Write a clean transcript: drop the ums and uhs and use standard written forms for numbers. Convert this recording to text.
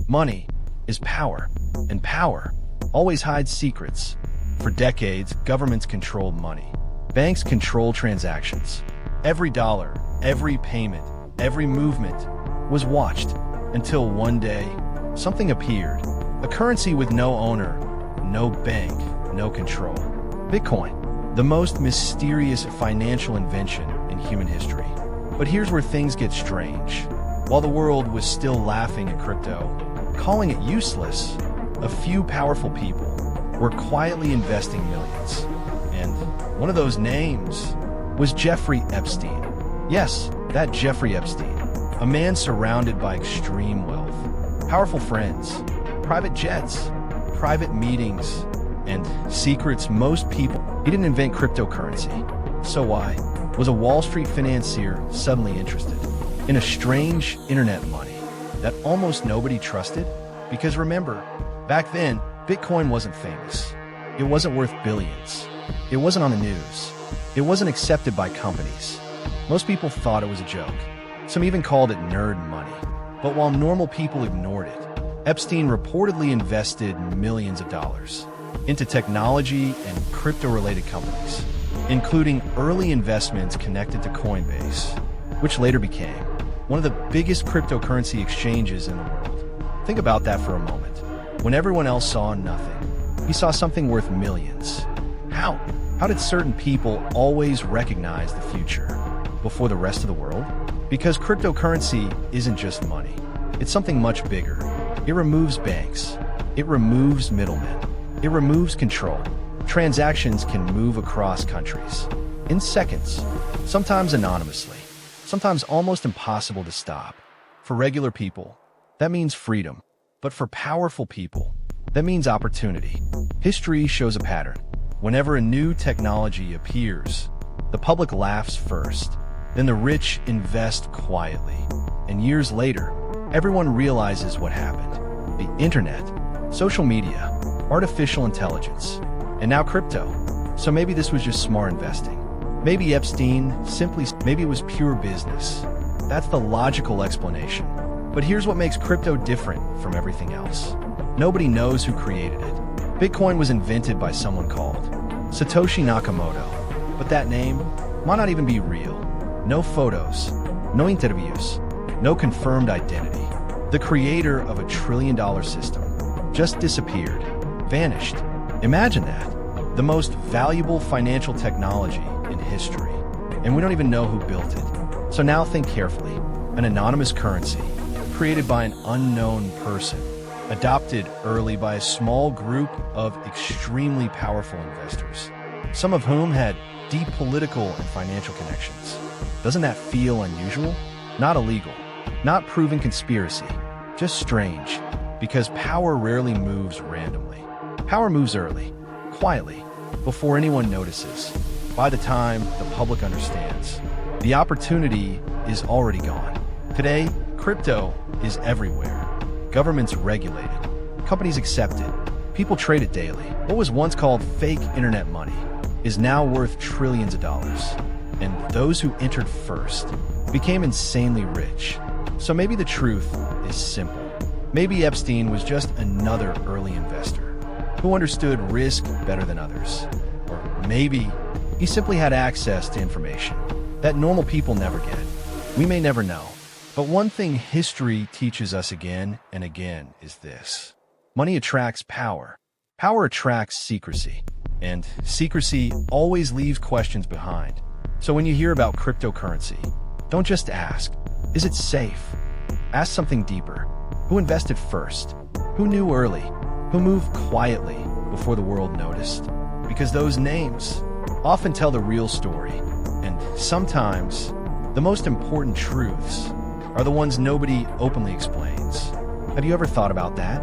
Money is power, and power always hides secrets. For decades, governments controlled money. Banks controlled transactions. Every dollar, every payment, every movement was watched until one day, something appeared. A currency with no owner, no bank, no control. Bitcoin, the most mysterious financial invention in human history. But here's where things get strange. While the world was still laughing at crypto, calling it useless, a few powerful people were quietly investing millions. And one of those names was Jeffrey Epstein. Yes, that Jeffrey Epstein, a man surrounded by extreme wealth, powerful friends, private jets, private meetings, and secrets most people. He didn't invent cryptocurrency. So why was a Wall Street financier suddenly interested in a strange internet money that almost nobody trusted? Because remember, back then, Bitcoin wasn't famous. It wasn't worth billions. It wasn't on the news. It wasn't accepted by companies. Most people thought it was a joke. Some even called it nerd money. But while normal people ignored it, Epstein reportedly invested millions of dollars into technology and crypto-related companies, including early investments connected to Coinbase, which later became one of the biggest cryptocurrency exchanges in the world. Think about that for a moment. When everyone else saw nothing, he saw something worth millions. How? How did certain people always recognize the future before the rest of the world? Because cryptocurrency isn't just money. It's something much bigger. It removes banks. It removes middlemen. It removes control. Transactions can move across countries in seconds, sometimes anonymously, sometimes almost impossible to stop. For regular people, that means freedom. But for powerful people, that means opportunity. History shows a pattern. Whenever a new technology appears, the public laughs first, then the rich invest quietly. And years later, everyone realizes what happened. The internet, social media, artificial intelligence, and now crypto. So maybe this was just smart investing. Maybe maybe it was pure business. That's the logical explanation. But here's what makes crypto different from everything else. Nobody knows who created it. Bitcoin was invented by someone called Satoshi Nakamoto. But that name might not even be real. No photos, no interviews, no confirmed identity. The creator of $1 trillion system just disappeared, vanished. Imagine that. The most valuable financial technology in history. And we don't even know who built it. So now think carefully. An anonymous currency created by an unknown person, adopted early by a small group of extremely powerful investors, some of whom had deep political and financial connections. Doesn't that feel unusual? Not illegal, not proven conspiracy, just strange, because power rarely moves randomly. Power moves early, quietly, before anyone notices. By the time the public understands, the opportunity is already gone. Today, crypto is everywhere. Governments regulate it. Companies accept it. People trade it daily. What was once called fake internet money is now worth trillions of dollars. And those who entered first became insanely rich. So maybe the truth is simple. Maybe Epstein was just another early investor who understood risk better than others. Or maybe he simply had access to information that normal people never get. We may never know. But one thing history teaches us again and again is this. Money attracts power. Power attracts secrecy. And secrecy always leaves questions behind. So when you hear about cryptocurrency, don't just ask, is it safe? Ask something deeper. Who invested first? Who knew early? Who moved quietly before the world noticed? Because those names often tell the real story. And sometimes the most important truths are the ones nobody openly explains. Have you ever thought about that?